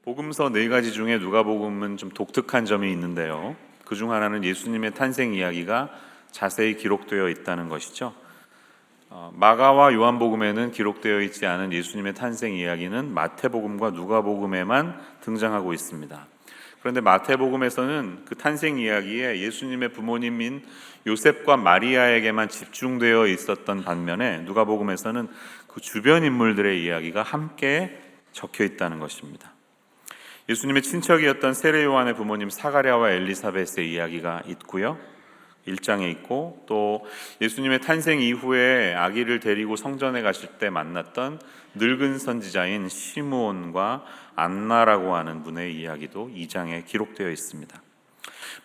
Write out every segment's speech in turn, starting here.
복음서 네 가지 중에 누가복음은 좀 독특한 점이 있는데요. 그중 하나는 예수님의 탄생 이야기가 자세히 기록되어 있다는 것이죠. 마가와 요한복음에는 기록되어 있지 않은 예수님의 탄생 이야기는 마태복음과 누가복음에만 등장하고 있습니다. 그런데 마태복음에서는 그 탄생 이야기에 예수님의 부모님인 요셉과 마리아에게만 집중되어 있었던 반면에 누가복음에서는 그 주변 인물들의 이야기가 함께 적혀 있다는 것입니다. 예수님의 친척이었던 세례 요한의 부모님 사가랴와 엘리사벳의 이야기가 있고요. 1장에 있고, 또 예수님의 탄생 이후에 아기를 데리고 성전에 가실 때 만났던 늙은 선지자인 시므온과 안나라고 하는 분의 이야기도 2장에 기록되어 있습니다.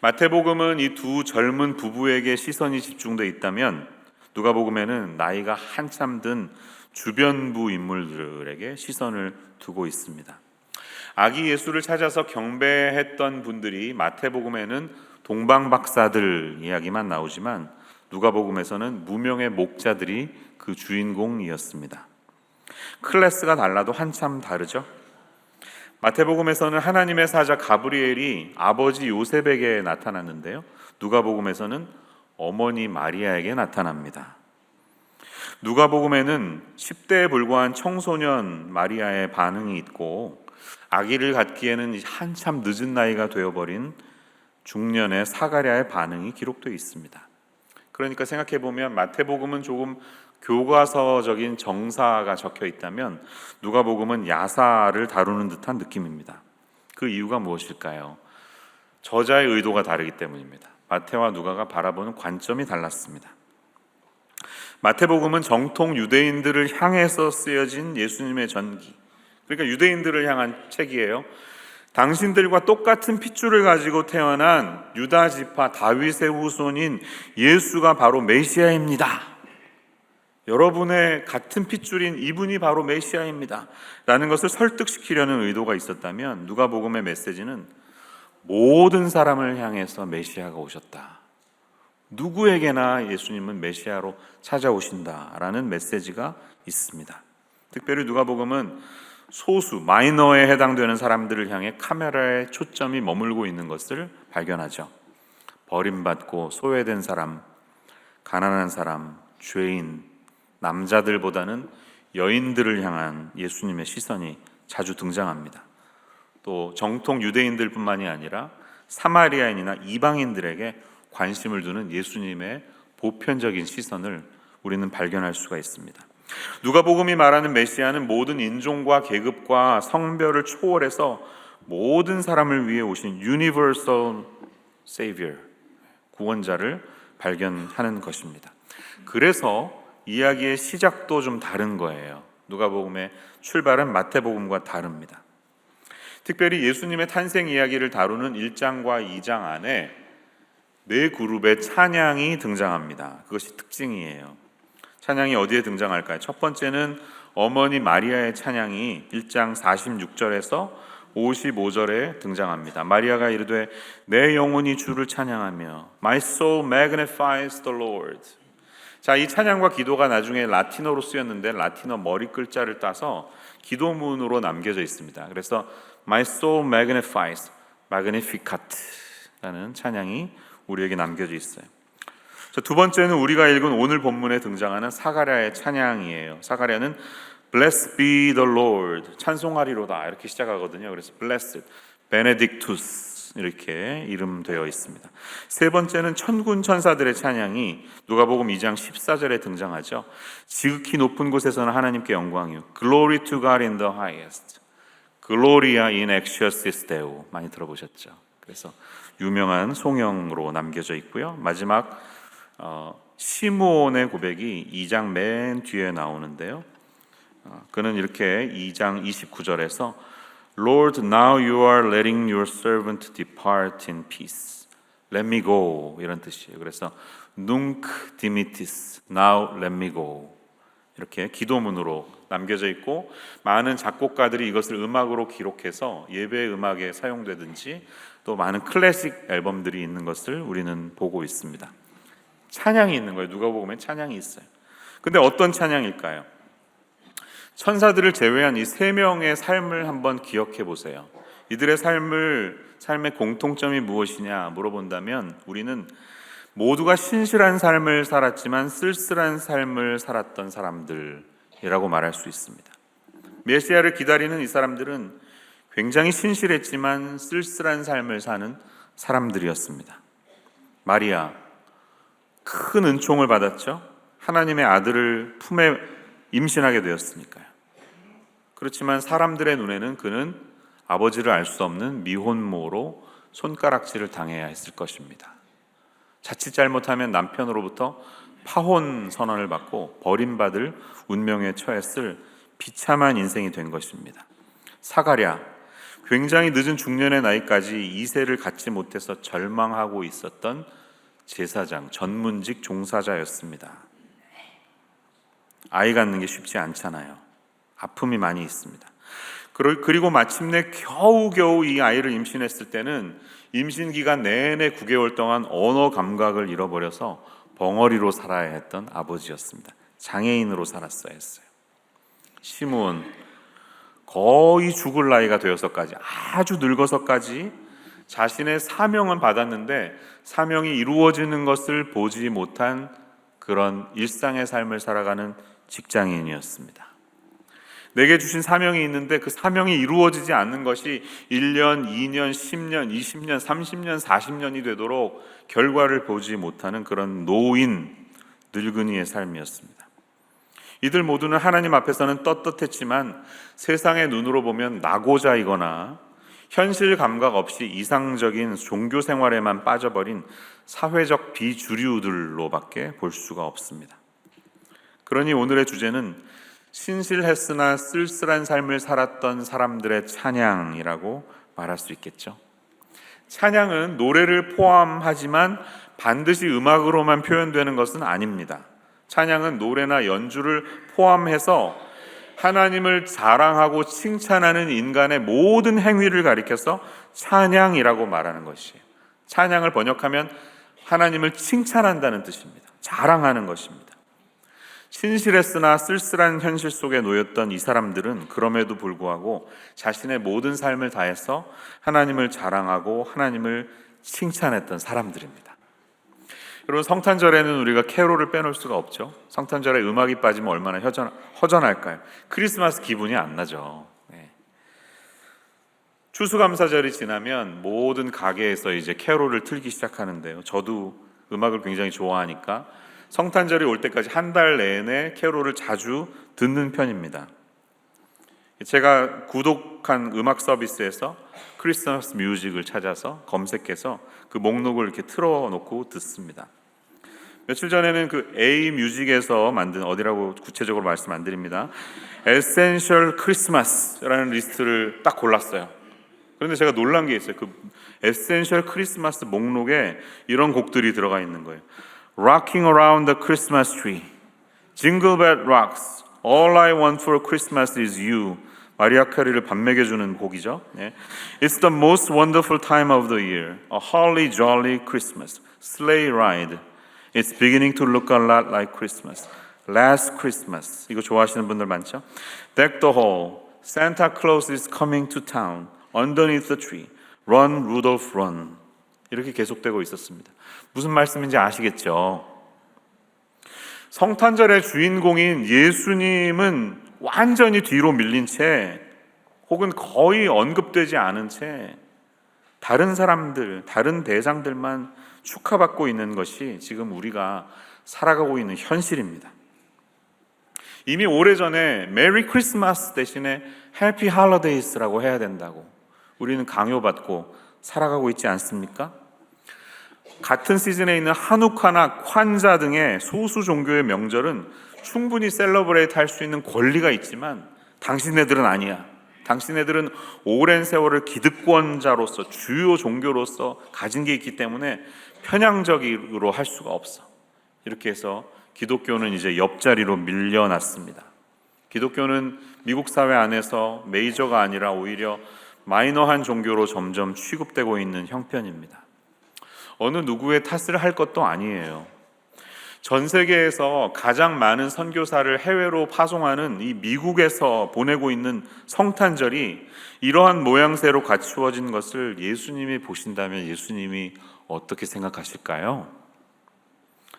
마태복음은 이 두 젊은 부부에게 시선이 집중되어 있다면 누가복음에는 나이가 한참 든 주변부 인물들에게 시선을 두고 있습니다. 아기 예수를 찾아서 경배했던 분들이 마태복음에는 동방박사들 이야기만 나오지만 누가복음에서는 무명의 목자들이 그 주인공이었습니다. 클래스가 달라도 한참 다르죠. 마태복음에서는 하나님의 사자 가브리엘이 아버지 요셉에게 나타났는데요. 누가복음에서는 어머니 마리아에게 나타납니다. 누가복음에는 10대에 불과한 청소년 마리아의 반응이 있고, 아기를 갖기에는 한참 늦은 나이가 되어버린 중년의 사가랴의 반응이 기록되어 있습니다. 그러니까 생각해보면 마태복음은 조금 교과서적인 정사가 적혀 있다면 누가복음은 야사를 다루는 듯한 느낌입니다. 그 이유가 무엇일까요? 저자의 의도가 다르기 때문입니다. 마태와 누가가 바라보는 관점이 달랐습니다. 마태복음은 정통 유대인들을 향해서 쓰여진 예수님의 전기, 그러니까 유대인들을 향한 책이에요. 당신들과 똑같은 핏줄을 가지고 태어난 유다 지파 다윗의 후손인 예수가 바로 메시아입니다. 여러분의 같은 핏줄인 이분이 바로 메시아입니다 라는 것을 설득시키려는 의도가 있었다면 누가복음의 메시지는 모든 사람을 향해서 메시아가 오셨다, 누구에게나 예수님은 메시아로 찾아오신다라는 메시지가 있습니다. 특별히 누가복음은 소수, 마이너에 해당되는 사람들을 향해 카메라의 초점이 머물고 있는 것을 발견하죠. 버림받고 소외된 사람, 가난한 사람, 죄인, 남자들보다는 여인들을 향한 예수님의 시선이 자주 등장합니다. 또 정통 유대인들뿐만이 아니라 사마리아인이나 이방인들에게 관심을 두는 예수님의 보편적인 시선을 우리는 발견할 수가 있습니다. 누가복음이 말하는 메시아는 모든 인종과 계급과 성별을 초월해서 모든 사람을 위해 오신 Universal Savior, 구원자를 발견하는 것입니다. 그래서 이야기의 시작도 좀 다른 거예요. 누가복음의 출발은 마태복음과 다릅니다. 특별히 예수님의 탄생 이야기를 다루는 1장과 2장 안에 네 그룹의 찬양이 등장합니다. 그것이 특징이에요. 찬양이 어디에 등장할까요? 첫 번째는 어머니 마리아의 찬양이 1장 46절에서 55절에 등장합니다. 마리아가 이르되 내 영혼이 주를 찬양하며 My soul magnifies the Lord. 자, 이 찬양과 기도가 나중에 라틴어로 쓰였는데 라틴어 머리 글자를 따서 기도문으로 남겨져 있습니다. 그래서 My soul magnifies, Magnificat라는 찬양이 우리에게 남겨져 있어요. 두 번째는 우리가 읽은 오늘 본문에 등장하는 사가랴의 찬양이에요. 사가랴는 Blessed be the Lord, 찬송하리로다 이렇게 시작하거든요. 그래서 Blessed, Benedictus 이렇게 이름되어 있습니다. 세 번째는 천군 천사들의 찬양이 누가복음 2장 14절에 등장하죠. 지극히 높은 곳에서는 하나님께 영광이요, Glory to God in the highest, Gloria in excelsis Deo, 많이 들어보셨죠? 그래서 유명한 송영으로 남겨져 있고요. 마지막 시므온의 고백이 2장 맨 뒤에 나오는데요. 그는 이렇게 2장 29절에서 Lord, now you are letting your servant depart in peace. Let me go 이런 뜻이에요. 그래서 Nunc dimittis, now let me go 이렇게 기도문으로 남겨져 있고, 많은 작곡가들이 이것을 음악으로 기록해서 예배 음악에 사용되든지 또 많은 클래식 앨범들이 있는 것을 우리는 보고 있습니다. 찬양이 있는 거예요. 누가복음에 찬양이 있어요. 근데 어떤 찬양일까요? 천사들을 제외한 이 세 명의 삶을 한번 기억해 보세요. 이들의 삶의 공통점이 무엇이냐 물어본다면 우리는 모두가 신실한 삶을 살았지만 쓸쓸한 삶을 살았던 사람들이라고 말할 수 있습니다. 메시아를 기다리는 이 사람들은 굉장히 신실했지만 쓸쓸한 삶을 사는 사람들이었습니다. 마리아, 큰 은총을 받았죠. 하나님의 아들을 품에 임신하게 되었으니까요. 그렇지만 사람들의 눈에는 그는 아버지를 알 수 없는 미혼모로 손가락질을 당해야 했을 것입니다. 자칫 잘못하면 남편으로부터 파혼 선언을 받고 버림받을 운명에 처했을 비참한 인생이 된 것입니다. 사가랴, 굉장히 늦은 중년의 나이까지 2세를 갖지 못해서 절망하고 있었던 제사장, 전문직 종사자였습니다. 아이 갖는 게 쉽지 않잖아요. 아픔이 많이 있습니다. 그리고 마침내 겨우겨우 이 아이를 임신했을 때는 임신 기간 내내 9개월 동안 언어 감각을 잃어버려서 벙어리로 살아야 했던 아버지였습니다. 장애인으로 살았어야 했어요. 시므온, 거의 죽을 나이가 되어서까지, 아주 늙어서까지 자신의 사명은 받았는데 사명이 이루어지는 것을 보지 못한 그런 일상의 삶을 살아가는 직장인이었습니다. 내게 주신 사명이 있는데 그 사명이 이루어지지 않는 것이 1년, 2년, 10년, 20년, 30년, 40년이 되도록 결과를 보지 못하는 그런 노인, 늙은이의 삶이었습니다. 이들 모두는 하나님 앞에서는 떳떳했지만 세상의 눈으로 보면 낙오자이거나 현실 감각 없이 이상적인 종교 생활에만 빠져버린 사회적 비주류들로밖에 볼 수가 없습니다. 그러니 오늘의 주제는 신실했으나 쓸쓸한 삶을 살았던 사람들의 찬양이라고 말할 수 있겠죠. 찬양은 노래를 포함하지만 반드시 음악으로만 표현되는 것은 아닙니다. 찬양은 노래나 연주를 포함해서 하나님을 자랑하고 칭찬하는 인간의 모든 행위를 가리켜서 찬양이라고 말하는 것이에요. 찬양을 번역하면 하나님을 칭찬한다는 뜻입니다. 자랑하는 것입니다. 신실했으나 쓸쓸한 현실 속에 놓였던 이 사람들은 그럼에도 불구하고 자신의 모든 삶을 다해서 하나님을 자랑하고 하나님을 칭찬했던 사람들입니다. 여러분, 성탄절에는 우리가 캐롤을 빼놓을 수가 없죠. 성탄절에 음악이 빠지면 얼마나 허전할까요? 크리스마스 기분이 안 나죠. 추수감사절이 지나면 모든 가게에서 이제 캐롤을 틀기 시작하는데요. 저도 음악을 굉장히 좋아하니까 성탄절이 올 때까지 한 달 내내 캐롤을 자주 듣는 편입니다. 제가 구독한 음악 서비스에서 크리스마스 뮤직을 찾아서 검색해서 그 목록을 이렇게 틀어놓고 듣습니다. 며칠 전에는 그 A 뮤직에서 만든, 어디라고 구체적으로 말씀 안 드립니다, 에센셜 크리스마스라는 리스트를 딱 골랐어요. 그런데 제가 놀란 게 있어요. 그 에센셜 크리스마스 목록에 이런 곡들이 들어가 있는 거예요. Rocking Around the Christmas Tree, Jingle Bell Rocks, All I Want for Christmas is You. 마리아 캐리를 반맥여주는 곡이죠. It's the most wonderful time of the year, A holly jolly Christmas, Sleigh ride, It's beginning to look a lot like Christmas, Last Christmas. 이거 좋아하시는 분들 많죠? Deck the hall, Santa Claus is coming to town, Underneath the tree, Run Rudolph run. 이렇게 계속되고 있었습니다. 무슨 말씀인지 아시겠죠? 성탄절의 주인공인 예수님은 완전히 뒤로 밀린 채, 혹은 거의 언급되지 않은 채 다른 사람들, 다른 대상들만 축하받고 있는 것이 지금 우리가 살아가고 있는 현실입니다. 이미 오래전에 메리 크리스마스 대신에 해피 할러데이스라고 해야 된다고 우리는 강요받고 살아가고 있지 않습니까? 같은 시즌에 있는 한우카나 콴자 등의 소수 종교의 명절은 충분히 셀러브레이트 할 수 있는 권리가 있지만 당신네들은 아니야. 당신네들은 오랜 세월을 기득권자로서 주요 종교로서 가진 게 있기 때문에 편향적으로 할 수가 없어. 이렇게 해서 기독교는 이제 옆자리로 밀려났습니다. 기독교는 미국 사회 안에서 메이저가 아니라 오히려 마이너한 종교로 점점 취급되고 있는 형편입니다. 어느 누구의 탓을 할 것도 아니에요. 전 세계에서 가장 많은 선교사를 해외로 파송하는 이 미국에서 보내고 있는 성탄절이 이러한 모양새로 갖추어진 것을 예수님이 보신다면 예수님이 어떻게 생각하실까요?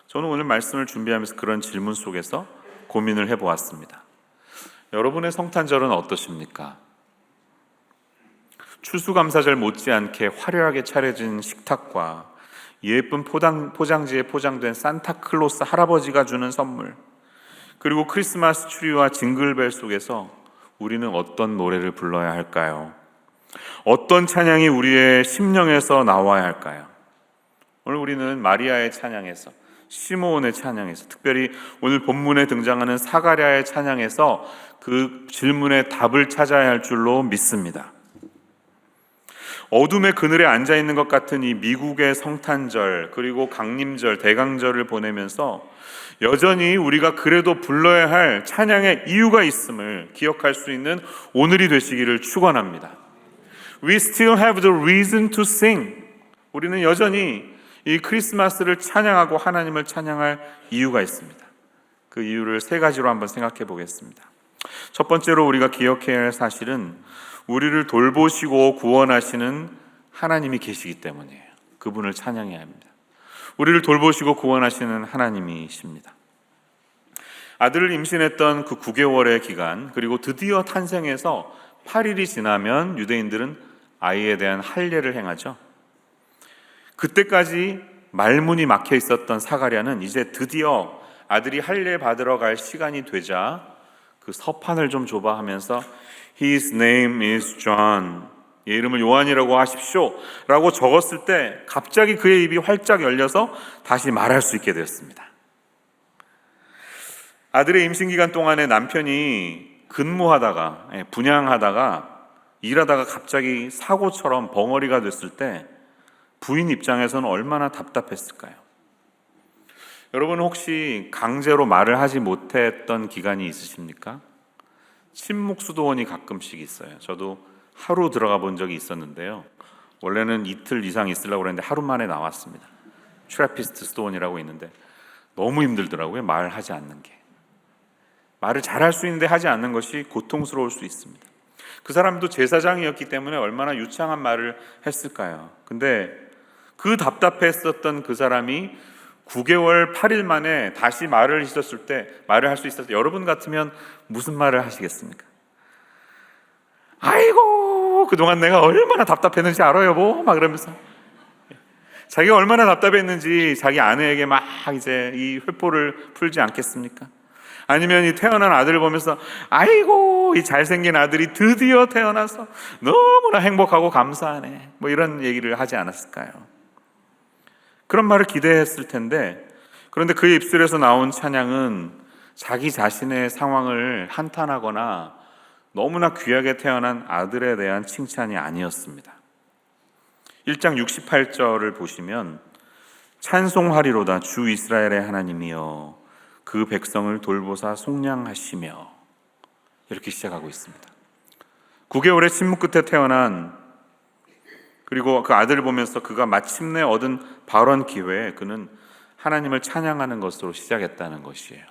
저는 오늘 말씀을 준비하면서 그런 질문 속에서 고민을 해보았습니다. 여러분의 성탄절은 어떠십니까? 추수감사절 못지않게 화려하게 차려진 식탁과 예쁜 포장지에 포장된 산타클로스 할아버지가 주는 선물, 그리고 크리스마스 트리와 징글벨 속에서 우리는 어떤 노래를 불러야 할까요? 어떤 찬양이 우리의 심령에서 나와야 할까요? 오늘 우리는 마리아의 찬양에서, 시므온의 찬양에서, 특별히 오늘 본문에 등장하는 사가랴의 찬양에서 그 질문의 답을 찾아야 할 줄로 믿습니다. 어둠의 그늘에 앉아있는 것 같은 이 미국의 성탄절, 그리고 강림절, 대강절을 보내면서 여전히 우리가 그래도 불러야 할 찬양의 이유가 있음을 기억할 수 있는 오늘이 되시기를 축원합니다. We still have the reason to sing. 우리는 여전히 이 크리스마스를 찬양하고 하나님을 찬양할 이유가 있습니다. 그 이유를 세 가지로 한번 생각해 보겠습니다. 첫 번째로 우리가 기억해야 할 사실은 우리를 돌보시고 구원하시는 하나님이 계시기 때문이에요. 그분을 찬양해야 합니다. 우리를 돌보시고 구원하시는 하나님이십니다. 아들을 임신했던 그 9개월의 기간, 그리고 드디어 탄생해서 8일이 지나면 유대인들은 아이에 대한 할례를 행하죠. 그때까지 말문이 막혀 있었던 사가랴는 이제 드디어 아들이 할례 받으러 갈 시간이 되자 그 서판을 좀 줘봐 하면서 His name is John, 얘 이름을 요한이라고 하십시오 라고 적었을 때 갑자기 그의 입이 활짝 열려서 다시 말할 수 있게 되었습니다. 아들의 임신기간 동안에 남편이 근무하다가, 분양하다가, 일하다가 갑자기 사고처럼 벙어리가 됐을 때 부인 입장에서는 얼마나 답답했을까요? 여러분 혹시 강제로 말을 하지 못했던 기간이 있으십니까? 침묵수도원이 가끔씩 있어요. 저도 하루 들어가 본 적이 있었는데요. 원래는 이틀 이상 있으려고 했는데 하루 만에 나왔습니다. 트래피스트 수도원이라고 있는데 너무 힘들더라고요. 말하지 않는 게. 말을 잘할 수 있는데 하지 않는 것이 고통스러울 수 있습니다. 그 사람도 제사장이었기 때문에 얼마나 유창한 말을 했을까요? 근데 그 답답했었던 그 사람이 9개월 8일 만에 다시 말을 했었을 때, 말을 할 수 있었을 때 여러분 같으면 무슨 말을 하시겠습니까? 아이고 그동안 내가 얼마나 답답했는지 알아요 여보? 막 이러면서 자기가 얼마나 답답했는지 자기 아내에게 막 이제 이 회포를 풀지 않겠습니까? 아니면 이 태어난 아들을 보면서 아이고 이 잘생긴 아들이 드디어 태어나서 너무나 행복하고 감사하네, 뭐 이런 얘기를 하지 않았을까요? 그런 말을 기대했을 텐데, 그런데 그의 입술에서 나온 찬양은 자기 자신의 상황을 한탄하거나 너무나 귀하게 태어난 아들에 대한 칭찬이 아니었습니다. 1장 68절을 보시면 찬송하리로다 주 이스라엘의 하나님이여 그 백성을 돌보사 속량하시며, 이렇게 시작하고 있습니다. 9개월의 침묵 끝에 태어난, 그리고 그 아들을 보면서 그가 마침내 얻은 발언 기회에 그는 하나님을 찬양하는 것으로 시작했다는 것이에요.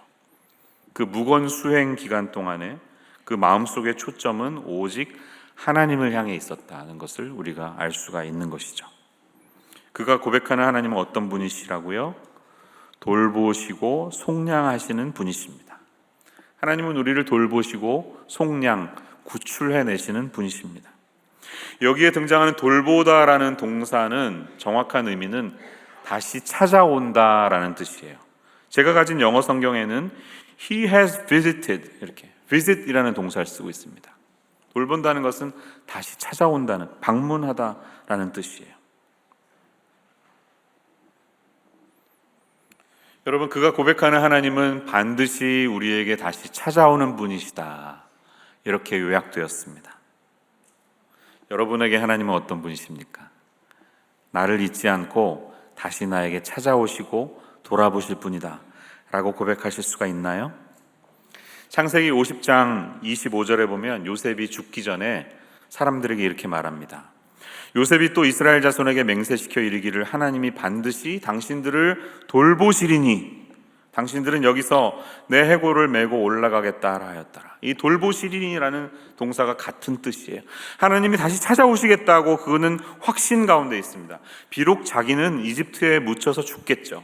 그 무건 수행 기간 동안에 그 마음속의 초점은 오직 하나님을 향해 있었다는 것을 우리가 알 수가 있는 것이죠. 그가 고백하는 하나님은 어떤 분이시라고요? 돌보시고 속량하시는 분이십니다. 하나님은 우리를 돌보시고 속량, 구출해내시는 분이십니다. 여기에 등장하는 돌보다라는 동사는 정확한 의미는 다시 찾아온다라는 뜻이에요. 제가 가진 영어 성경에는 He has visited, 이렇게 visit이라는 동사를 쓰고 있습니다. 돌본다는 것은 다시 찾아온다는, 방문하다라는 뜻이에요. 여러분, 그가 고백하는 하나님은 반드시 우리에게 다시 찾아오는 분이시다, 이렇게 요약되었습니다. 여러분에게 하나님은 어떤 분이십니까? 나를 잊지 않고 다시 나에게 찾아오시고 돌아보실 분이다 라고 고백하실 수가 있나요? 창세기 50장 25절에 보면 요셉이 죽기 전에 사람들에게 이렇게 말합니다. 요셉이 또 이스라엘 자손에게 맹세시켜 이르기를 하나님이 반드시 당신들을 돌보시리니 당신들은 여기서 내 해골을 메고 올라가겠다 하였더라. 이 돌보시리라는 동사가 같은 뜻이에요. 하나님이 다시 찾아오시겠다고 그는 확신 가운데 있습니다. 비록 자기는 이집트에 묻혀서 죽겠죠.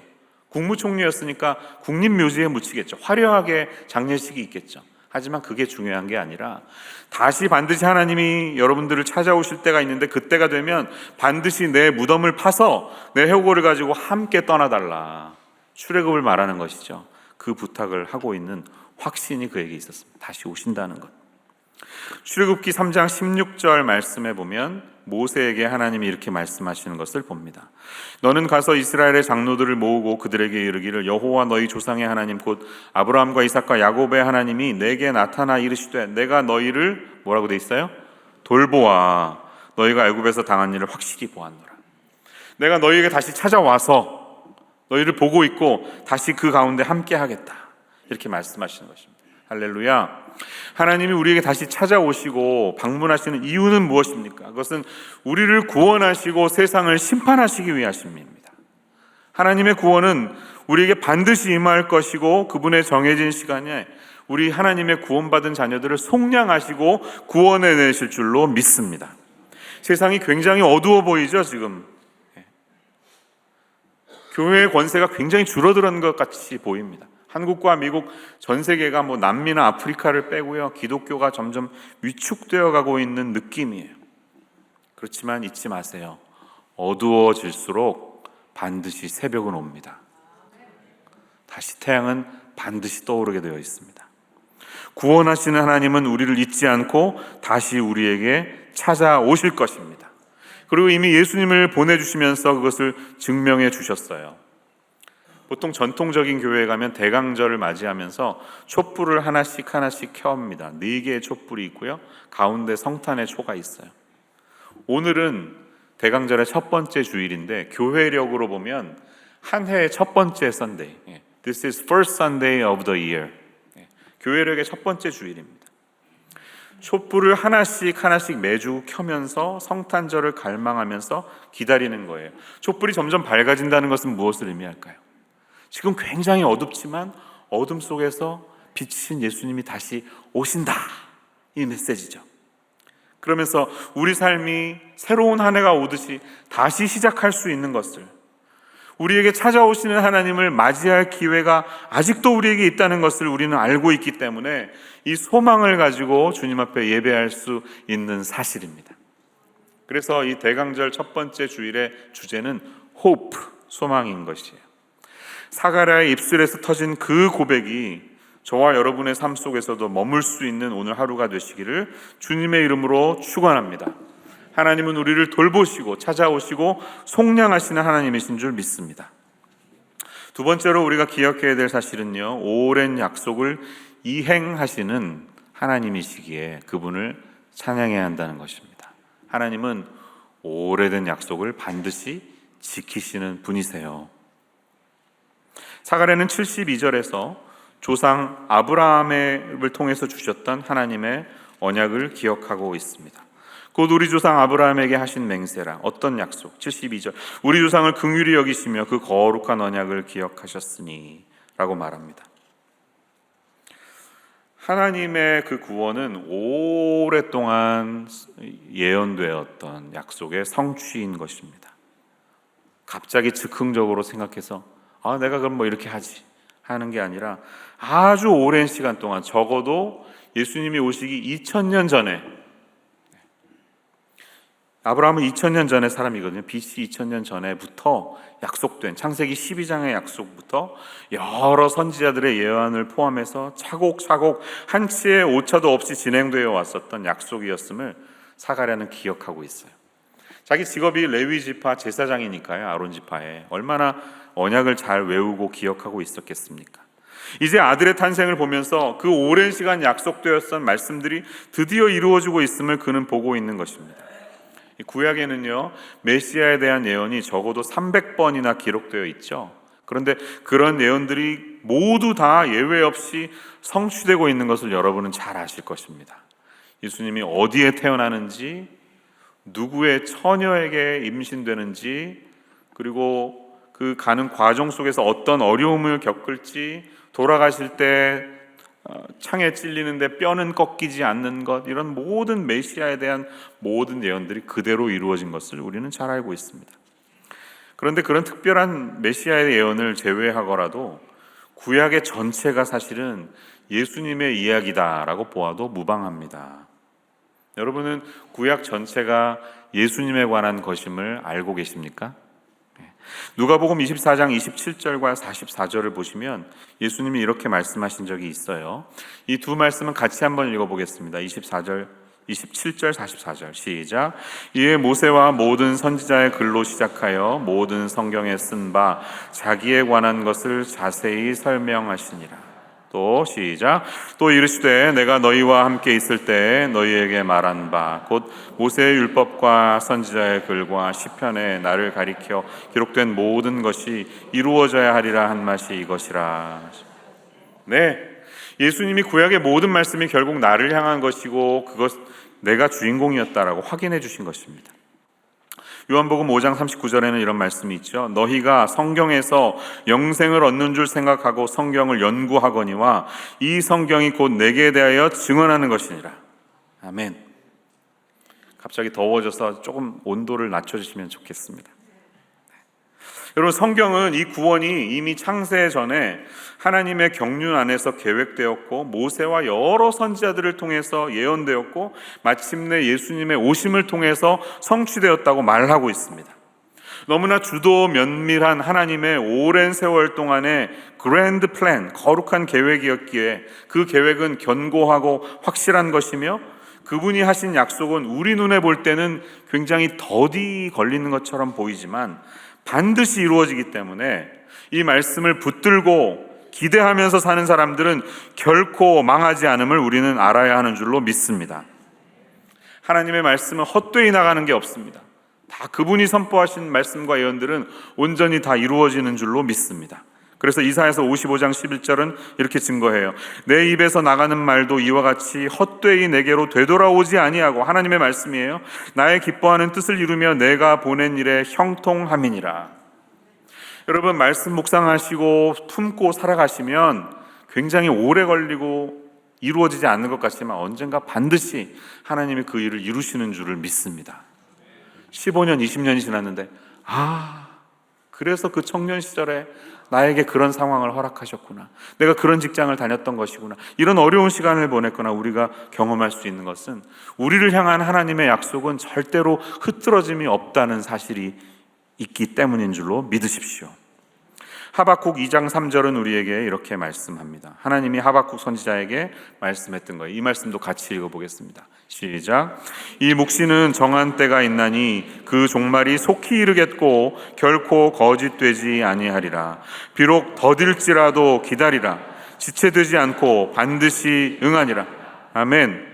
국무총리였으니까 국립묘지에 묻히겠죠. 화려하게 장례식이 있겠죠. 하지만 그게 중요한 게 아니라 다시 반드시 하나님이 여러분들을 찾아오실 때가 있는데, 그때가 되면 반드시 내 무덤을 파서 내 해골을 가지고 함께 떠나달라, 출애굽을 말하는 것이죠. 그 부탁을 하고 있는 확신이 그에게 있었습니다. 다시 오신다는 것. 출애굽기 3장 16절 말씀에 보면 모세에게 하나님이 이렇게 말씀하시는 것을 봅니다. 너는 가서 이스라엘의 장로들을 모으고 그들에게 이르기를 여호와 너희 조상의 하나님 곧 아브라함과 이삭과 야곱의 하나님이 내게 나타나 이르시되 내가 너희를 뭐라고 돼 있어요? 돌보아 너희가 애굽에서 당한 일을 확실히 보았노라. 내가 너희에게 다시 찾아와서 너희를 보고 있고 다시 그 가운데 함께 하겠다, 이렇게 말씀하시는 것입니다. 할렐루야. 하나님이 우리에게 다시 찾아오시고 방문하시는 이유는 무엇입니까? 그것은 우리를 구원하시고 세상을 심판하시기 위하심입니다. 하나님의 구원은 우리에게 반드시 임할 것이고 그분의 정해진 시간에 우리 하나님의 구원받은 자녀들을 속량하시고 구원해내실 줄로 믿습니다. 세상이 굉장히 어두워 보이죠, 지금. 교회의 권세가 굉장히 줄어드는 것 같이 보입니다. 한국과 미국, 전 세계가 남미나 아프리카를 빼고요, 기독교가 점점 위축되어 가고 있는 느낌이에요. 그렇지만 잊지 마세요. 어두워질수록 반드시 새벽은 옵니다. 다시 태양은 반드시 떠오르게 되어 있습니다. 구원하시는 하나님은 우리를 잊지 않고 다시 우리에게 찾아오실 것입니다. 그리고 이미 예수님을 보내주시면서 그것을 증명해 주셨어요. 보통 전통적인 교회에 가면 대강절을 맞이하면서 촛불을 하나씩 켜옵니다. 4개의 촛불이 있고요, 가운데 성탄의 초가 있어요. 오늘은 대강절의 첫 번째 주일인데 교회력으로 보면 한 해의 첫 번째 선데이, This is first Sunday of the year. 교회력의 첫 번째 주일입니다. 촛불을 하나씩 매주 켜면서 성탄절을 갈망하면서 기다리는 거예요. 촛불이 점점 밝아진다는 것은 무엇을 의미할까요? 지금 굉장히 어둡지만 어둠 속에서 빛이신 예수님이 다시 오신다, 이 메시지죠. 그러면서 우리 삶이 새로운 한 해가 오듯이 다시 시작할 수 있는 것을, 우리에게 찾아오시는 하나님을 맞이할 기회가 아직도 우리에게 있다는 것을 우리는 알고 있기 때문에 이 소망을 가지고 주님 앞에 예배할 수 있는 사실입니다. 그래서 이 대강절 첫 번째 주일의 주제는 hope, 소망인 것이에요. 사가랴의 입술에서 터진 그 고백이 저와 여러분의 삶 속에서도 머물 수 있는 오늘 하루가 되시기를 주님의 이름으로 축원합니다. 하나님은 우리를 돌보시고 찾아오시고 속량하시는 하나님이신 줄 믿습니다. 두 번째로 우리가 기억해야 될 사실은요, 오랜 약속을 이행하시는 하나님이시기에 그분을 찬양해야 한다는 것입니다. 하나님은 오래된 약속을 반드시 지키시는 분이세요. 사가랴는 72절에서 조상 아브라함을 통해서 주셨던 하나님의 언약을 기억하고 있습니다. 곧 우리 조상 아브라함에게 하신 맹세라. 어떤 약속? 72절. 우리 조상을 긍휼히 여기시며 그 거룩한 언약을 기억하셨으니 라고 말합니다. 하나님의 그 구원은 오랫동안 예언되었던 약속의 성취인 것입니다. 갑자기 즉흥적으로 생각해서 내가 그럼 이렇게 하지 하는 게 아니라 아주 오랜 시간 동안, 적어도 예수님이 오시기 2000년 전에, 아브라함은 2000년 전의 사람이거든요. BC 2000년 전에부터 약속된, 창세기 12장의 약속부터 여러 선지자들의 예언을 포함해서 차곡차곡 한치의 오차도 없이 진행되어 왔었던 약속이었음을 사가랴는 기억하고 있어요. 자기 직업이 레위 지파 제사장이니까요. 아론 지파에 얼마나 언약을 잘 외우고 기억하고 있었겠습니까? 이제 아들의 탄생을 보면서 그 오랜 시간 약속되었던 말씀들이 드디어 이루어지고 있음을 그는 보고 있는 것입니다. 구약에는요, 메시아에 대한 예언이 적어도 300번이나 기록되어 있죠. 그런데 그런 예언들이 모두 다 예외 없이 성취되고 있는 것을 여러분은 잘 아실 것입니다. 예수님이 어디에 태어나는지, 누구의 처녀에게 임신되는지, 그리고 그 가는 과정 속에서 어떤 어려움을 겪을지, 돌아가실 때 창에 찔리는데 뼈는 꺾이지 않는 것, 이런 모든 메시아에 대한 모든 예언들이 그대로 이루어진 것을 우리는 잘 알고 있습니다. 그런데 그런 특별한 메시아의 예언을 제외하고라도 구약의 전체가 사실은 예수님의 이야기다라고 보아도 무방합니다. 여러분은 구약 전체가 예수님에 관한 것임을 알고 계십니까? 누가복음 24장 27절과 44절을 보시면 예수님이 이렇게 말씀하신 적이 있어요. 이 두 말씀은 같이 한번 읽어보겠습니다. 27절 44절 시작. 이에 모세와 모든 선지자의 글로 시작하여 모든 성경에 쓴 바 자기에 관한 것을 자세히 설명하시니라. 또 시작. 또 이르시되 내가 너희와 함께 있을 때에 너희에게 말한 바 곧 모세의 율법과 선지자의 글과 시편에 나를 가리켜 기록된 모든 것이 이루어져야 하리라 한 맛이 이것이라. 네, 예수님이 구약의 모든 말씀이 결국 나를 향한 것이고 그것 내가 주인공이었다라고 확인해 주신 것입니다. 요한복음 5장 39절에는 이런 말씀이 있죠. 너희가 성경에서 영생을 얻는 줄 생각하고 성경을 연구하거니와 이 성경이 곧 내게 대하여 증언하는 것이니라. 아멘. 갑자기 더워져서 조금 온도를 낮춰주시면 좋겠습니다. 여러분, 성경은 이 구원이 이미 창세 전에 하나님의 경륜 안에서 계획되었고 모세와 여러 선지자들을 통해서 예언되었고 마침내 예수님의 오심을 통해서 성취되었다고 말하고 있습니다. 너무나 주도 면밀한 하나님의 오랜 세월 동안의 그랜드 플랜, 거룩한 계획이었기에 그 계획은 견고하고 확실한 것이며 그분이 하신 약속은 우리 눈에 볼 때는 굉장히 더디 걸리는 것처럼 보이지만 반드시 이루어지기 때문에 이 말씀을 붙들고 기대하면서 사는 사람들은 결코 망하지 않음을 우리는 알아야 하는 줄로 믿습니다. 하나님의 말씀은 헛되이 나가는 게 없습니다. 다 그분이 선포하신 말씀과 예언들은 온전히 다 이루어지는 줄로 믿습니다. 그래서 이사야서 55장 11절은 이렇게 증거해요. 내 입에서 나가는 말도 이와 같이 헛되이 내게로 되돌아오지 아니하고, 하나님의 말씀이에요. 나의 기뻐하는 뜻을 이루며 내가 보낸 일에 형통함이니라. 여러분, 말씀 묵상하시고 품고 살아가시면 굉장히 오래 걸리고 이루어지지 않는 것 같지만 언젠가 반드시 하나님이 그 일을 이루시는 줄을 믿습니다. 15년, 20년이 지났는데 그래서 그 청년 시절에 나에게 그런 상황을 허락하셨구나, 내가 그런 직장을 다녔던 것이구나, 이런 어려운 시간을 보냈거나 우리가 경험할 수 있는 것은 우리를 향한 하나님의 약속은 절대로 흐트러짐이 없다는 사실이 있기 때문인 줄로 믿으십시오. 하박국 2장 3절은 우리에게 이렇게 말씀합니다. 하나님이 하박국 선지자에게 말씀했던 거예요. 이 말씀도 같이 읽어보겠습니다. 시작. 이 묵시는 정한 때가 있나니 그 종말이 속히 이르겠고 결코 거짓되지 아니하리라. 비록 더딜지라도 기다리라. 지체되지 않고 반드시 응하니라. 아멘.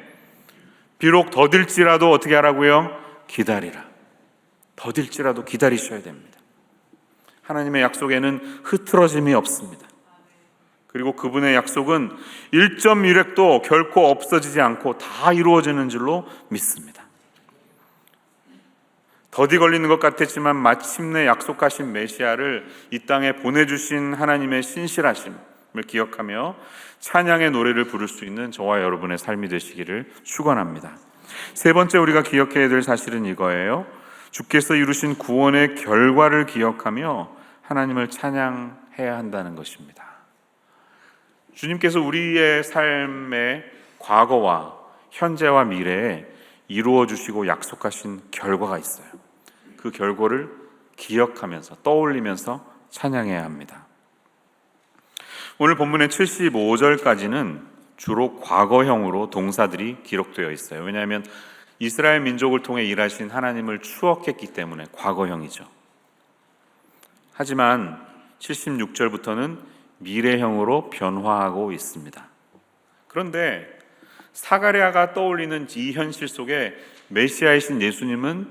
비록 더딜지라도 어떻게 하라고요? 기다리라. 더딜지라도 기다리셔야 됩니다. 하나님의 약속에는 흐트러짐이 없습니다. 그리고 그분의 약속은 1.1획도 결코 없어지지 않고 다 이루어지는 줄로 믿습니다. 더디 걸리는 것 같았지만 마침내 약속하신 메시아를 이 땅에 보내주신 하나님의 신실하심을 기억하며 찬양의 노래를 부를 수 있는 저와 여러분의 삶이 되시기를 축원합니다. 세 번째 우리가 기억해야 될 사실은 이거예요. 주께서 이루신 구원의 결과를 기억하며 하나님을 찬양해야 한다는 것입니다. 주님께서 우리의 삶의 과거와 현재와 미래에 이루어 주시고 약속하신 결과가 있어요. 그 결과를 기억하면서 떠올리면서 찬양해야 합니다. 오늘 본문의 75절까지는 주로 과거형으로 동사들이 기록되어 있어요. 왜냐하면 이스라엘 민족을 통해 일하신 하나님을 추억했기 때문에 과거형이죠. 하지만 76절부터는 미래형으로 변화하고 있습니다. 그런데 사가랴가 떠올리는 이 현실 속에 메시아이신 예수님은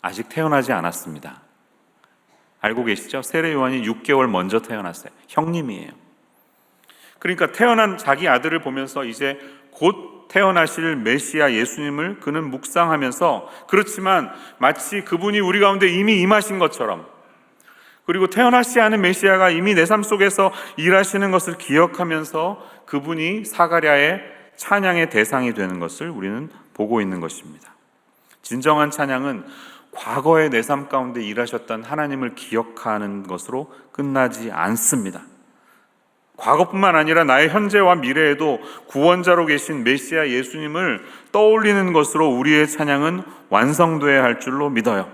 아직 태어나지 않았습니다. 알고 계시죠? 세례 요한이 6개월 먼저 태어났어요. 형님이에요. 그러니까 태어난 자기 아들을 보면서 이제 곧 태어나실 메시아 예수님을 그는 묵상하면서, 그렇지만 마치 그분이 우리 가운데 이미 임하신 것처럼 그리고 태어나지 않은 메시아가 이미 내 삶 속에서 일하시는 것을 기억하면서 그분이 사가랴의 찬양의 대상이 되는 것을 우리는 보고 있는 것입니다. 진정한 찬양은 과거의 내 삶 가운데 일하셨던 하나님을 기억하는 것으로 끝나지 않습니다. 과거뿐만 아니라 나의 현재와 미래에도 구원자로 계신 메시아 예수님을 떠올리는 것으로 우리의 찬양은 완성되어야 할 줄로 믿어요.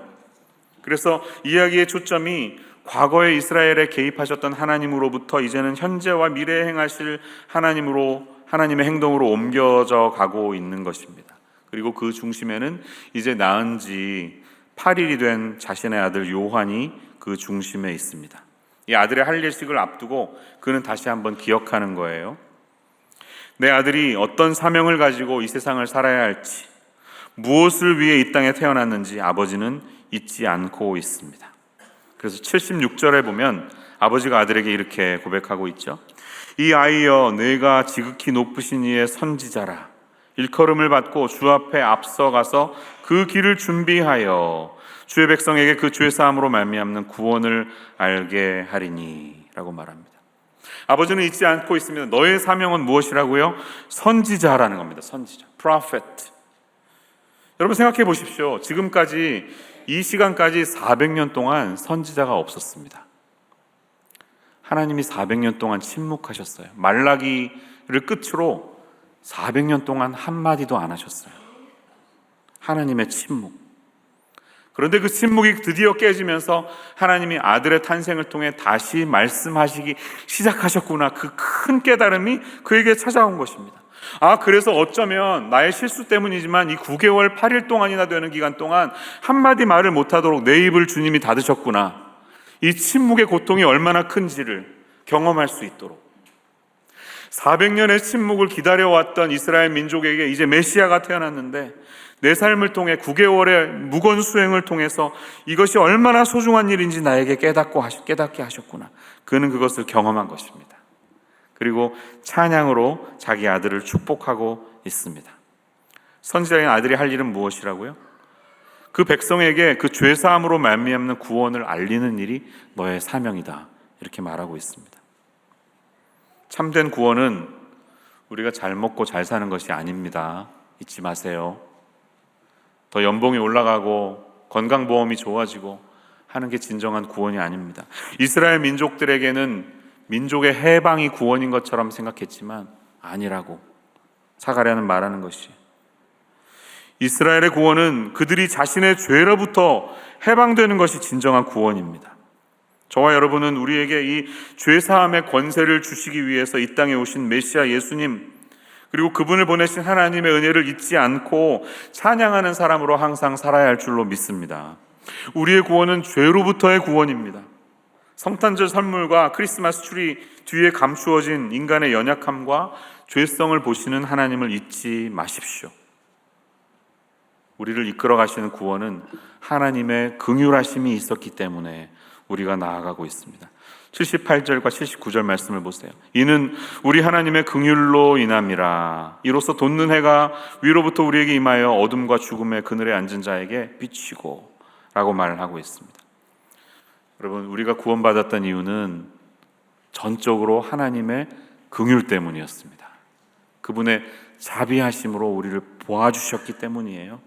그래서 이야기의 초점이 과거에 이스라엘에 개입하셨던 하나님으로부터 이제는 현재와 미래에 행하실 하나님의 행동으로 옮겨져 가고 있는 것입니다. 그리고 그 중심에는 이제 낳은 지 8일이 된 자신의 아들 요한이 그 중심에 있습니다. 이 아들의 할례식을 앞두고 그는 다시 한번 기억하는 거예요. 내 아들이 어떤 사명을 가지고 이 세상을 살아야 할지, 무엇을 위해 이 땅에 태어났는지 아버지는 잊지 않고 있습니다. 그래서 76절에 보면 아버지가 아들에게 이렇게 고백하고 있죠. 이 아이여, 내가 지극히 높으신 이의 선지자라. 일컬음을 받고 주 앞에 앞서가서 그 길을 준비하여 주의 백성에게 그 죄 사함으로 말미암는 구원을 알게 하리니 라고 말합니다. 아버지는 잊지 않고 있습니다. 너의 사명은 무엇이라고요? 선지자라는 겁니다. 선지자, prophet. 여러분 생각해 보십시오. 지금까지 이 시간까지 400년 동안 선지자가 없었습니다. 하나님이 400년 동안 침묵하셨어요. 말라기를 끝으로 400년 동안 한마디도 안 하셨어요. 하나님의 침묵. 그런데 그 침묵이 드디어 깨지면서 하나님이 아들의 탄생을 통해 다시 말씀하시기 시작하셨구나. 그 큰 깨달음이 그에게 찾아온 것입니다. 그래서 어쩌면 나의 실수 때문이지만 이 9개월 8일 동안이나 되는 기간 동안 한마디 말을 못하도록 내 입을 주님이 닫으셨구나. 이 침묵의 고통이 얼마나 큰지를 경험할 수 있도록. 400년의 침묵을 기다려왔던 이스라엘 민족에게 이제 메시아가 태어났는데 내 삶을 통해 9개월의 무건 수행을 통해서 이것이 얼마나 소중한 일인지 나에게 깨닫게 하셨구나. 그는 그것을 경험한 것입니다. 그리고 찬양으로 자기 아들을 축복하고 있습니다. 선지자인 아들이 할 일은 무엇이라고요? 그 백성에게 그 죄사함으로 말미암는 구원을 알리는 일이 너의 사명이다. 이렇게 말하고 있습니다. 참된 구원은 우리가 잘 먹고 잘 사는 것이 아닙니다. 잊지 마세요. 더 연봉이 올라가고 건강보험이 좋아지고 하는 게 진정한 구원이 아닙니다. 이스라엘 민족들에게는 민족의 해방이 구원인 것처럼 생각했지만 아니라고 사가랴는 말하는 것이, 이스라엘의 구원은 그들이 자신의 죄로부터 해방되는 것이 진정한 구원입니다. 저와 여러분은 우리에게 이 죄사함의 권세를 주시기 위해서 이 땅에 오신 메시아 예수님, 그리고 그분을 보내신 하나님의 은혜를 잊지 않고 찬양하는 사람으로 항상 살아야 할 줄로 믿습니다. 우리의 구원은 죄로부터의 구원입니다. 성탄절 선물과 크리스마스 트리 뒤에 감추어진 인간의 연약함과 죄성을 보시는 하나님을 잊지 마십시오. 우리를 이끌어 가시는 구원은 하나님의 긍휼하심이 있었기 때문에 우리가 나아가고 있습니다. 78절과 79절 말씀을 보세요. 이는 우리 하나님의 긍휼로 인함이라. 이로써 돋는 해가 위로부터 우리에게 임하여 어둠과 죽음의 그늘에 앉은 자에게 비치고 라고 말을 하고 있습니다. 여러분, 우리가 구원받았던 이유는 전적으로 하나님의 긍휼 때문이었습니다. 그분의 자비하심으로 우리를 보아주셨기 때문이에요.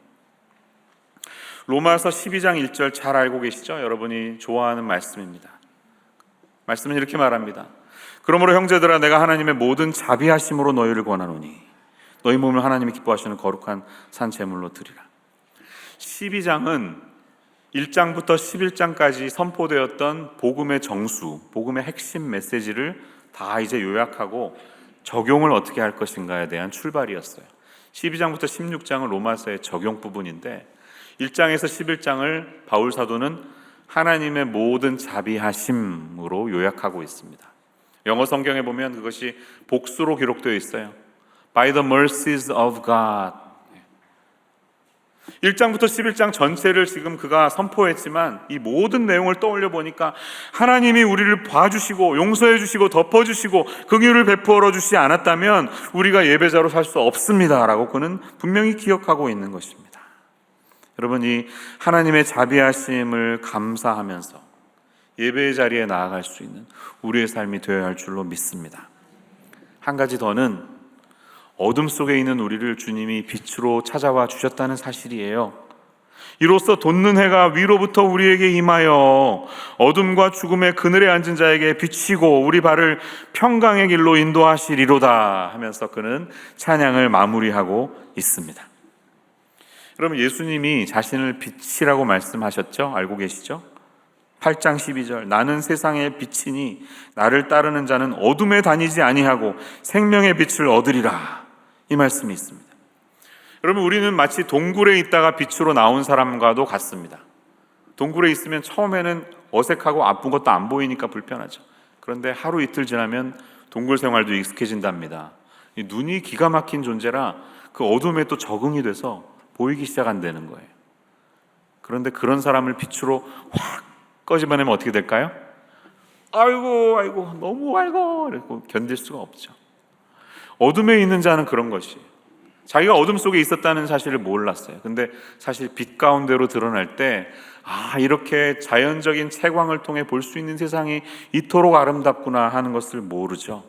로마서 12장 1절 잘 알고 계시죠? 여러분이 좋아하는 말씀입니다. 말씀은 이렇게 말합니다. 그러므로 형제들아, 내가 하나님의 모든 자비하심으로 너희를 권하노니 너희 몸을 하나님이 기뻐하시는 거룩한 산 제물로 드리라. 12장은 1장부터 11장까지 선포되었던 복음의 정수, 복음의 핵심 메시지를 다 이제 요약하고 적용을 어떻게 할 것인가에 대한 출발이었어요. 12장부터 16장은 로마서의 적용 부분인데 1장에서 11장을 바울 사도는 하나님의 모든 자비하심으로 요약하고 있습니다. 영어 성경에 보면 그것이 복수로 기록되어 있어요. By the mercies of God. 1장부터 11장 전체를 지금 그가 선포했지만 이 모든 내용을 떠올려 보니까 하나님이 우리를 봐주시고 용서해 주시고 덮어주시고 긍휼을 베풀어 주시지 않았다면 우리가 예배자로 살 수 없습니다 라고 그는 분명히 기억하고 있는 것입니다. 여러분, 이 하나님의 자비하심을 감사하면서 예배의 자리에 나아갈 수 있는 우리의 삶이 되어야 할 줄로 믿습니다. 한 가지 더는 어둠 속에 있는 우리를 주님이 빛으로 찾아와 주셨다는 사실이에요. 이로써 돋는 해가 위로부터 우리에게 임하여 어둠과 죽음의 그늘에 앉은 자에게 비치고 우리 발을 평강의 길로 인도하시리로다 하면서 그는 찬양을 마무리하고 있습니다. 그러면 예수님이 자신을 빛이라고 말씀하셨죠? 알고 계시죠? 8장 12절 나는 세상의 빛이니 나를 따르는 자는 어둠에 다니지 아니하고 생명의 빛을 얻으리라, 이 말씀이 있습니다. 여러분, 우리는 마치 동굴에 있다가 빛으로 나온 사람과도 같습니다. 동굴에 있으면 처음에는 어색하고 아픈 것도 안 보이니까 불편하죠. 그런데 하루 이틀 지나면 동굴 생활도 익숙해진답니다. 이 눈이 기가 막힌 존재라 그 어둠에 또 적응이 돼서 보이기 시작한다는 거예요. 그런데 그런 사람을 빛으로 확 꺼집어내면 어떻게 될까요? 아이고 너무 아이고 이러고 견딜 수가 없죠. 어둠에 있는 자는 그런 것이에요. 자기가 어둠 속에 있었다는 사실을 몰랐어요. 근데 사실 빛 가운데로 드러날 때 이렇게 자연적인 채광을 통해 볼 수 있는 세상이 이토록 아름답구나 하는 것을 모르죠.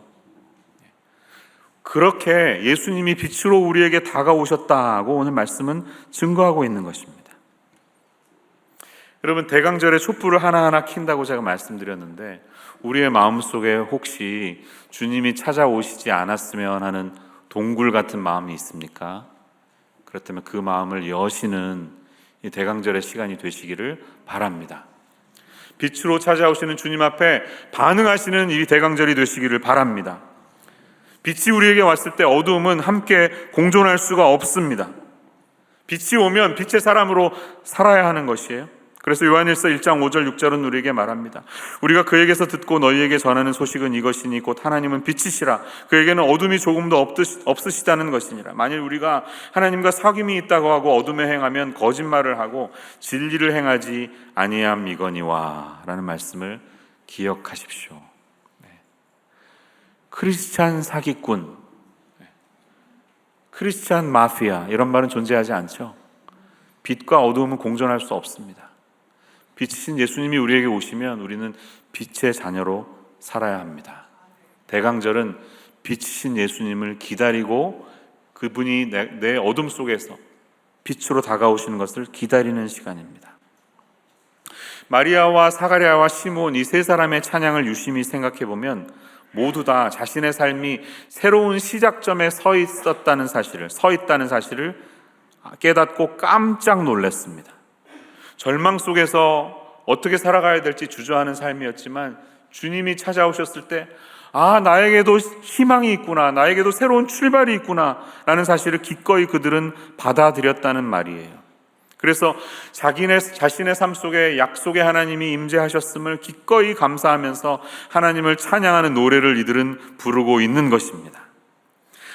그렇게 예수님이 빛으로 우리에게 다가오셨다고 오늘 말씀은 증거하고 있는 것입니다. 여러분, 대강절에 촛불을 하나하나 킨다고 제가 말씀드렸는데 우리의 마음속에 혹시 주님이 찾아오시지 않았으면 하는 동굴 같은 마음이 있습니까? 그렇다면 그 마음을 여시는 이 대강절의 시간이 되시기를 바랍니다. 빛으로 찾아오시는 주님 앞에 반응하시는 이 대강절이 되시기를 바랍니다. 빛이 우리에게 왔을 때 어두움은 함께 공존할 수가 없습니다. 빛이 오면 빛의 사람으로 살아야 하는 것이에요. 그래서 요한일서 1장 5절 6절은 우리에게 말합니다. 우리가 그에게서 듣고 너희에게 전하는 소식은 이것이니 곧 하나님은 빛이시라. 그에게는 어둠이 조금도 없으시다는 것이니라. 만일 우리가 하나님과 사귐이 있다고 하고 어둠에 행하면 거짓말을 하고 진리를 행하지 아니함이거니와 라는 말씀을 기억하십시오. 크리스찬 사기꾼, 크리스찬 마피아, 이런 말은 존재하지 않죠. 빛과 어두움은 공존할 수 없습니다. 빛이신 예수님이 우리에게 오시면 우리는 빛의 자녀로 살아야 합니다. 대강절은 빛이신 예수님을 기다리고 그분이 내 어둠 속에서 빛으로 다가오시는 것을 기다리는 시간입니다. 마리아와 사가랴와 시므온 이 세 사람의 찬양을 유심히 생각해 보면 모두 다 자신의 삶이 새로운 시작점에 서 있다는 사실을 깨닫고 깜짝 놀랐습니다. 절망 속에서 어떻게 살아가야 될지 주저하는 삶이었지만 주님이 찾아오셨을 때 나에게도 희망이 있구나, 나에게도 새로운 출발이 있구나 라는 사실을 기꺼이 그들은 받아들였다는 말이에요. 그래서 자신의 삶 속에 약속의 하나님이 임재하셨음을 기꺼이 감사하면서 하나님을 찬양하는 노래를 이들은 부르고 있는 것입니다.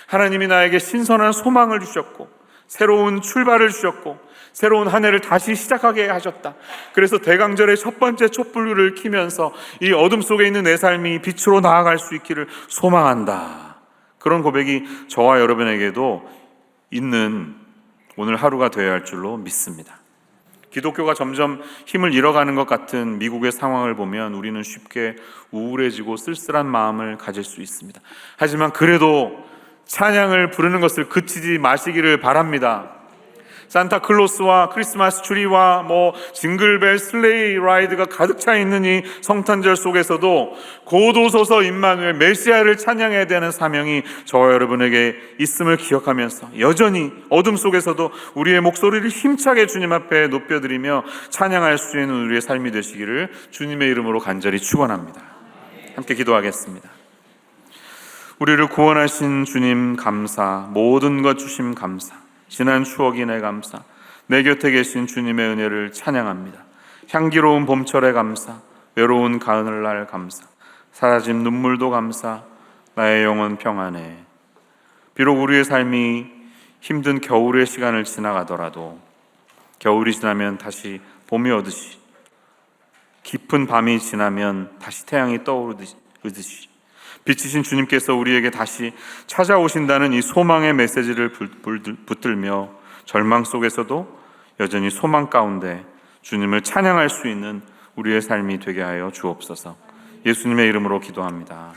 하나님이 나에게 신선한 소망을 주셨고 새로운 출발을 주셨고 새로운 한 해를 다시 시작하게 하셨다. 그래서 대강절의 첫 번째 촛불을 켜면서 이 어둠 속에 있는 내 삶이 빛으로 나아갈 수 있기를 소망한다. 그런 고백이 저와 여러분에게도 있는 오늘 하루가 되어야 할 줄로 믿습니다. 기독교가 점점 힘을 잃어가는 것 같은 미국의 상황을 보면 우리는 쉽게 우울해지고 쓸쓸한 마음을 가질 수 있습니다. 하지만 그래도 찬양을 부르는 것을 그치지 마시기를 바랍니다. 산타클로스와 크리스마스 트리와 징글벨 슬레이 라이드가 가득 차 있는 이 성탄절 속에서도 곧 오소서 임마누엘 메시아를 찬양해야 되는 사명이 저와 여러분에게 있음을 기억하면서 여전히 어둠 속에서도 우리의 목소리를 힘차게 주님 앞에 높여드리며 찬양할 수 있는 우리의 삶이 되시기를 주님의 이름으로 간절히 축원합니다. 함께 기도하겠습니다. 우리를 구원하신 주님 감사, 모든 것 주심 감사, 지난 추억이네 감사, 내 곁에 계신 주님의 은혜를 찬양합니다. 향기로운 봄철에 감사, 외로운 가을날 감사, 사라진 눈물도 감사, 나의 영혼 평안해. 비록 우리의 삶이 힘든 겨울의 시간을 지나가더라도 겨울이 지나면 다시 봄이 오듯이, 깊은 밤이 지나면 다시 태양이 떠오르듯이 빛이신 주님께서 우리에게 다시 찾아오신다는 이 소망의 메시지를 붙들며 절망 속에서도 여전히 소망 가운데 주님을 찬양할 수 있는 우리의 삶이 되게 하여 주옵소서. 예수님의 이름으로 기도합니다.